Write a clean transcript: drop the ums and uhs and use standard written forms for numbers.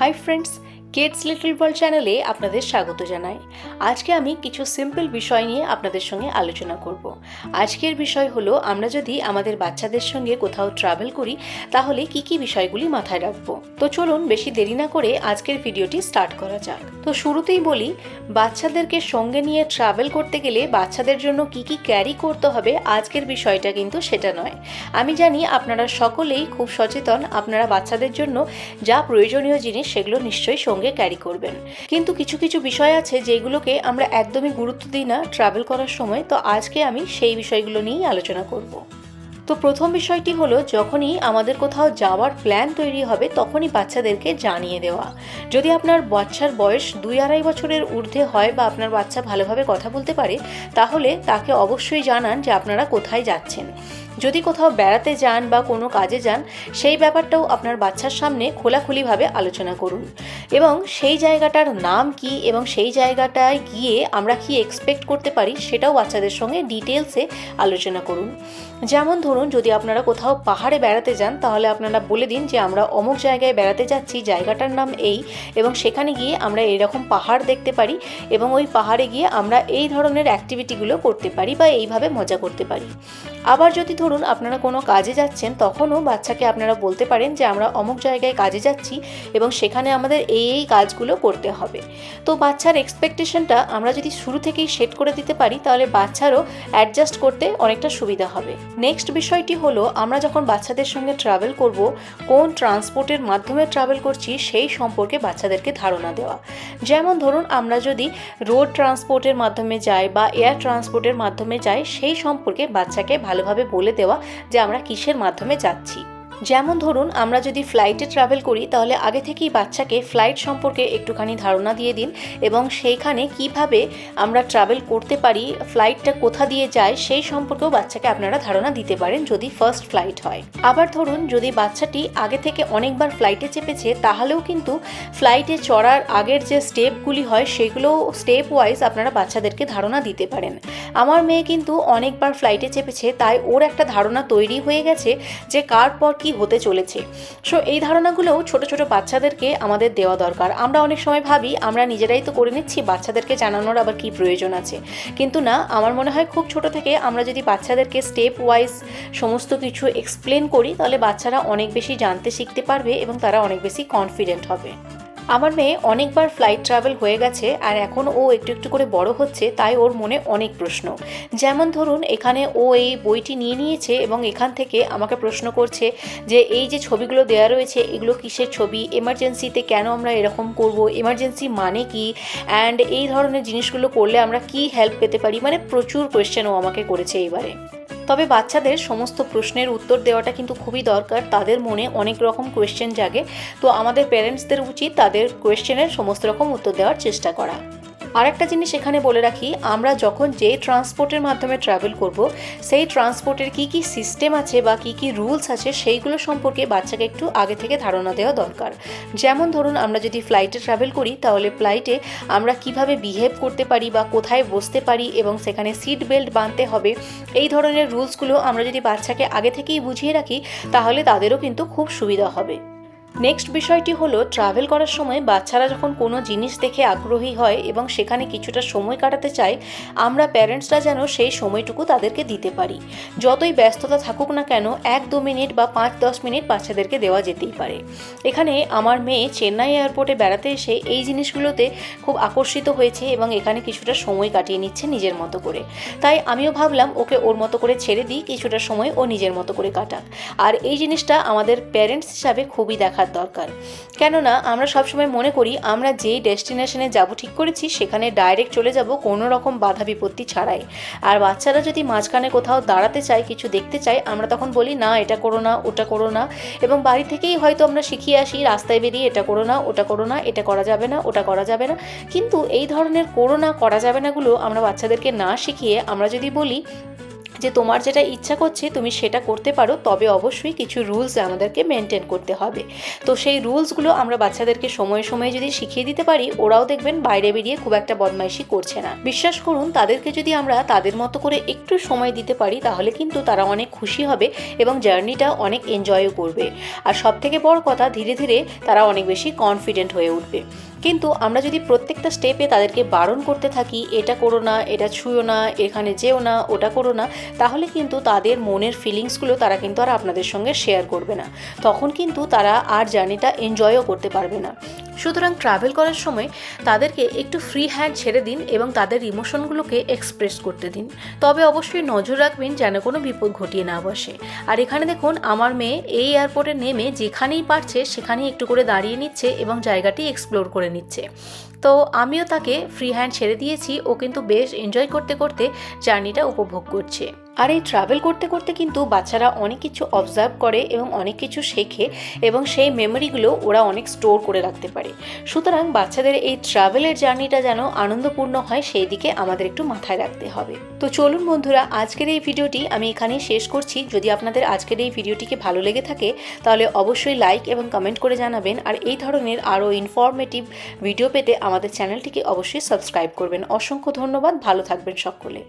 High friends, kids little world চ্যানেলে আপনাদের স্বাগত জানাই। আজকে আমি কিছু সিম্পল বিষয় নিয়ে আপনাদের সঙ্গে আলোচনা করব। আজকের বিষয় হলো আমরা যদি আমাদের বাচ্চাদের সঙ্গে কোথাও ট্রাভেল করি তাহলে কি কি বিষয়গুলি মাথায় রাখবো। তো চলুন বেশি দেরি না করে আজকের ভিডিওটি স্টার্ট করা যাক। তো শুরুতেই বলি, বাচ্চাদেরকে সঙ্গে নিয়ে ট্রাভেল করতে গেলে বাচ্চাদের জন্য কি কি ক্যারি করতে হবে আজকের বিষয়টা কিন্তু সেটা নয়। আমি জানি আপনারা সকলেই খুব সচেতন, আপনারা বাচ্চাদের জন্য যা প্রয়োজনীয় জিনিস সেগুলো নিশ্চয়ই সঙ্গে ক্যারি করবেন, কিন্তু কিছু কিছু বিষয় আছে যেগুলোকে আমরা একদমই গুরুত্ব দিই না ট্রাভেল করার সময়। তো আজকে আমি সেই বিষয়গুলো নিয়েই আলোচনা করব। তো প্রথম বিষয়টি হলো, যখনই আমাদের কোথাও যাওয়ার প্ল্যান তৈরি হবে তখনই বাচ্চাদেরকে জানিয়ে দেওয়া। যদি আপনার বাচ্চার বয়স 2-2.5 বছরের ঊর্ধ্বে হয় বা আপনার বাচ্চা ভালোভাবে কথা বলতে পারে, তাহলে তাকে অবশ্যই জানান যে আপনারা কোথায় যাচ্ছেন। যদি কোথাও বেড়াতে যান বা কোনো কাজে যান, সেই ব্যাপারটাও আপনার বাচ্চার সামনে খোলাখুলিভাবে আলোচনা করুন এবং সেই জায়গাটার নাম কি এবং সেই জায়গাটায় গিয়ে আমরা কি এক্সপেক্ট করতে পারি সেটাও বাচ্চাদের সঙ্গে ডিটেলসে আলোচনা করুন। যেমন ধরুন, যদি আপনারা কোথাও পাহাড়ে বেড়াতে যান তাহলে আপনারা বলে দিন যে আমরা অমুক জায়গায় বেড়াতে যাচ্ছি, জায়গাটার নাম এই, এবং সেখানে গিয়ে আমরা এরকম পাহাড় দেখতে পারি এবং ওই পাহাড়ে গিয়ে আমরা এই ধরনের অ্যাক্টিভিটিগুলো করতে পারি বা এইভাবে মজা করতে পারি। আবার যদি ধরুন আপনারা কোনো কাজে যাচ্ছেন, তখনও বাচ্চাকে আপনারা বলতে পারেন যে আমরা অমুক জায়গায় কাজে যাচ্ছি এবং সেখানে আমাদের এই কাজগুলো করতে হবে। তো বাচ্চার এক্সপেকটেশনটা আমরা যদি শুরু থেকেই সেট করে দিতে পারি তাহলে বাচ্চারও অ্যাডজাস্ট করতে অনেকটা সুবিধা হবে। নেক্সট বিষয়টি হলো, আমরা যখন বাচ্চাদের সঙ্গে ট্রাভেল করব, কোন ট্রান্সপোর্টের মাধ্যমে ট্রাভেল করছি সেই সম্পর্কে বাচ্চাদেরকে ধারণা দেওয়া। যেমন ধরুন, আমরা যদি রোড ট্রান্সপোর্টের মাধ্যমে যাই বা এয়ার ট্রান্সপোর্টের মাধ্যমে যাই, সেই সম্পর্কে বাচ্চাকে ভালোভাবে বলে দেওয়া যে আমরা কিসের মাধ্যমে যাচ্ছি। যেমন ধরুন, আমরা যদি ফ্লাইটে ট্রাভেল করি তাহলে আগে থেকেই বাচ্চাকে ফ্লাইট সম্পর্কে একটুখানি ধারণা দিয়ে দিন এবং সেইখানে কিভাবে আমরা ট্রাভেল করতে পারি, ফ্লাইটটা কোথা দিয়ে যায় সেই সম্পর্কেও বাচ্চাকে আপনারা ধারণা দিতে পারেন যদি ফার্স্ট ফ্লাইট হয়। আবার ধরুন, যদি বাচ্চাটি আগে থেকে অনেকবার ফ্লাইটে চেপেছে তাহলেও কিন্তু ফ্লাইটে চড়ার আগের যে স্টেপগুলি হয় সেগুলো স্টেপ ওয়াইজ আপনারা বাচ্চাদেরকে ধারণা দিতে পারেন। আমার মেয়ে কিন্তু অনেকবার ফ্লাইটে চেপেছে, তাই ওর একটা ধারণা তৈরি হয়ে গেছে যে কার পর কি হতে চলেছে। সো এই ধারণাগুলোও ছোট ছোট বাচ্চাদেরকে আমাদের দেওয়া দরকার। আমরা অনেক সময় ভাবি আমরা নিজেরাই তো করে নিচ্ছি, বাচ্চাদেরকে জানানোর আবার কি প্রয়োজন আছে, কিন্তু না, আমার মনে হয় খুব ছোট থেকে আমরা যদি বাচ্চাদেরকে স্টেপ ওয়াইজ সমস্ত কিছু এক্সপ্লেন করি তাহলে বাচ্চারা অনেক বেশি জানতে শিখতে পারবে এবং তারা অনেক বেশি কনফিডেন্ট হবে। আমার মেয়ে অনেকবার ফ্লাইট ট্রাভেল হয়ে গেছে আর এখন ও একটু একটু করে বড় হচ্ছে, তাই ওর মনে অনেক প্রশ্ন। যেমন ধরুন, এখানে ও এই বইটি নিয়ে নিয়েছে এবং এখান থেকে আমাকে প্রশ্ন করছে যে এই যে ছবিগুলো দেওয়া রয়েছে এগুলো কিসের ছবি, এমার্জেন্সিতে কেন আমরা এরকম করব, এমার্জেন্সি মানে কি, অ্যান্ড এই ধরনের জিনিসগুলো করলে আমরা কি হেল্প পেতে পারি। মানে প্রচুর কোয়েশ্চেন ও আমাকে করেছে এইবারে। তবে বাচ্চাদের সমস্ত প্রশ্নের উত্তর দেওয়াটা কিন্তু খুবই দরকার, তাদের মনে অনেক রকম কোয়েশ্চেন জাগে। তো আমাদের প্যারেন্টসদের উচিত তাদের কোয়েশ্চেনের সমস্ত রকম উত্তর দেওয়ার চেষ্টা করা। আরেকটা জিনিস এখানে বলে রাখি, আমরা যখন যে ট্রান্সপোর্টের মাধ্যমে ট্রাভেল করব সেই ট্রান্সপোর্টের কি কি সিস্টেম আছে বা কি কি রুলস আছে সেইগুলো সম্পর্কে বাচ্চাকে একটু আগে থেকে ধারণা দেওয়া দরকার। যেমন ধরুন, আমরা যদি ফ্লাইটে ট্রাভেল করি তাহলে ফ্লাইটে আমরা কিভাবে বিহেভ করতে পারি বা কোথায় বসতে পারি এবং সেখানে সিট বেল্ট বাঁধতে হবে, এই ধরনের রুলসগুলো আমরা যদি বাচ্চাকে আগে থেকেই বুঝিয়ে রাখি তাহলে তাদেরও কিন্তু খুব সুবিধা হবে। নেক্সট বিষয়টি হলো, ট্রাভেল করার সময় বাচ্চারা যখন কোনো জিনিস দেখে আগ্রহী হয় এবং সেখানে কিছুটা সময় কাটাতে চায়, আমরা প্যারেন্টসরা যেন সেই সময়টুকু তাদেরকে দিতে পারি। যতই ব্যস্ততা থাকুক না কেন, 1-2 মিনিট বা 5-10 মিনিট বাচ্চাদেরকে দেওয়া যেতেই পারে। এখানে আমার মেয়ে চেন্নাই এয়ারপোর্টে বেড়াতে এসে এই জিনিসগুলোতে খুব আকর্ষিত হয়েছে এবং এখানে কিছুটা সময় কাটিয়ে নিচ্ছে নিজের মতো করে। তাই আমিও ভাবলাম ওকে ওর মতো করে ছেড়ে দিই, কিছুটা সময় ও নিজের মতো করে কাটাক। আর এই জিনিসটা আমাদের প্যারেন্টস হিসাবে খুবই দেখার দরকার, কেননা আমরা সবসময় মনে করি আমরা যেই ডেস্টিনেশনে যাব ঠিক করেছি সেখানে ডাইরেক্ট চলে যাব কোনো রকম বাধা বিপত্তি ছাড়াই। আর বাচ্চারা যদি মাঝখানে কোথাও দাঁড়াতে চায়, কিছু দেখতে চায়, আমরা তখন বলি না এটা করো না, ওটা করো না, এবং বাড়ি থেকেই হয়তো আমরা শিখিয়ে আসি রাস্তায় বেরিয়ে এটা করো না, ওটা করো না, এটা করা যাবে না, ওটা করা যাবে না। কিন্তু এই ধরনের করো না, করা যাবে নাগুলো আমরা বাচ্চাদেরকে না শিখিয়ে আমরা যদি বলি যে তোমার যেটা ইচ্ছা করছে তুমি সেটা করতে পারো, তবে অবশ্যই কিছু রুলস আমাদেরকে মেনটেন করতে হবে। তো সেই রুলসগুলো আমরা বাচ্চাদেরকে সময়ে সময়ে যদি শিখিয়ে দিতে পারি, ওরাও দেখবেন বাইরে বেরিয়ে খুব একটা বদমাইশি করছে না। বিশ্বাস করুন, তাদেরকে যদি আমরা তাদের মতো করে একটু সময় দিতে পারি তাহলে কিন্তু তারা অনেক খুশি হবে এবং জার্নিটা অনেক এনজয়ও করবে। আর সবথেকে বড় কথা, ধীরে ধীরে তারা অনেক বেশি কনফিডেন্ট হয়ে উঠবে। কিন্তু আমরা যদি প্রত্যেকটা স্টেপে তাদেরকে বারণ করতে থাকি, এটা করো না, এটা ছুঁয়ো না, এখানে যেও না, ওটা করো না, তাহলে কিন্তু তাদের মনের ফিলিংসগুলো তারা কিন্তু আর আপনাদের সঙ্গে শেয়ার করবে না। তখন কিন্তু তারা আর জার্নিটা এনজয়ও করতে পারবে না। সুতরাং ট্রাভেল করার সময় তাদেরকে একটু ফ্রি হ্যান্ড ছেড়ে দিন এবং তাদের ইমোশনগুলোকে এক্সপ্রেস করতে দিন। তবে অবশ্যই নজর রাখবেন যেন কোনো বিপদ ঘটিয়ে না বসে। আর এখানে দেখুন, আমার মেয়ে এই এয়ারপোর্টে নেমে যেখানেই পারছে সেখানেই একটু করে দাঁড়িয়ে নিচ্ছে এবং জায়গাটি এক্সপ্লোর করে নিচ্ছে। তো আমিও তাকে ফ্রি হ্যান্ড ছেড়ে দিয়েছি, ও কিন্তু বেশ এনজয় করতে করতে জার্নিটা উপভোগ করছে। আর এই ট্রাভেল করতে করতে কিন্তু বাচ্চারা অনেক কিছু অবজার্ভ করে এবং অনেক কিছু শেখে এবং সেই মেমোরিগুলো ওরা অনেক স্টোর করে রাখতে পারে। সুতরাং বাচ্চাদের এই ট্রাভেলের জার্নিটা যেন আনন্দপূর্ণ হয় সেই দিকে আমাদের একটু মাথায় রাখতে হবে। তো চলুন বন্ধুরা, আজকের এই ভিডিওটি আমি এখানেই শেষ করছি। যদি আপনাদের আজকের এই ভিডিওটিকে ভালো লেগে থাকে তাহলে অবশ্যই লাইক এবং কমেন্ট করে জানাবেন। আর এই ধরনের আরও ইনফরমেটিভ ভিডিও পেতে আমাদের চ্যানেলটিকে অবশ্যই সাবস্ক্রাইব করবেন। অসংখ্য ধন্যবাদ, ভালো থাকবেন সকলে।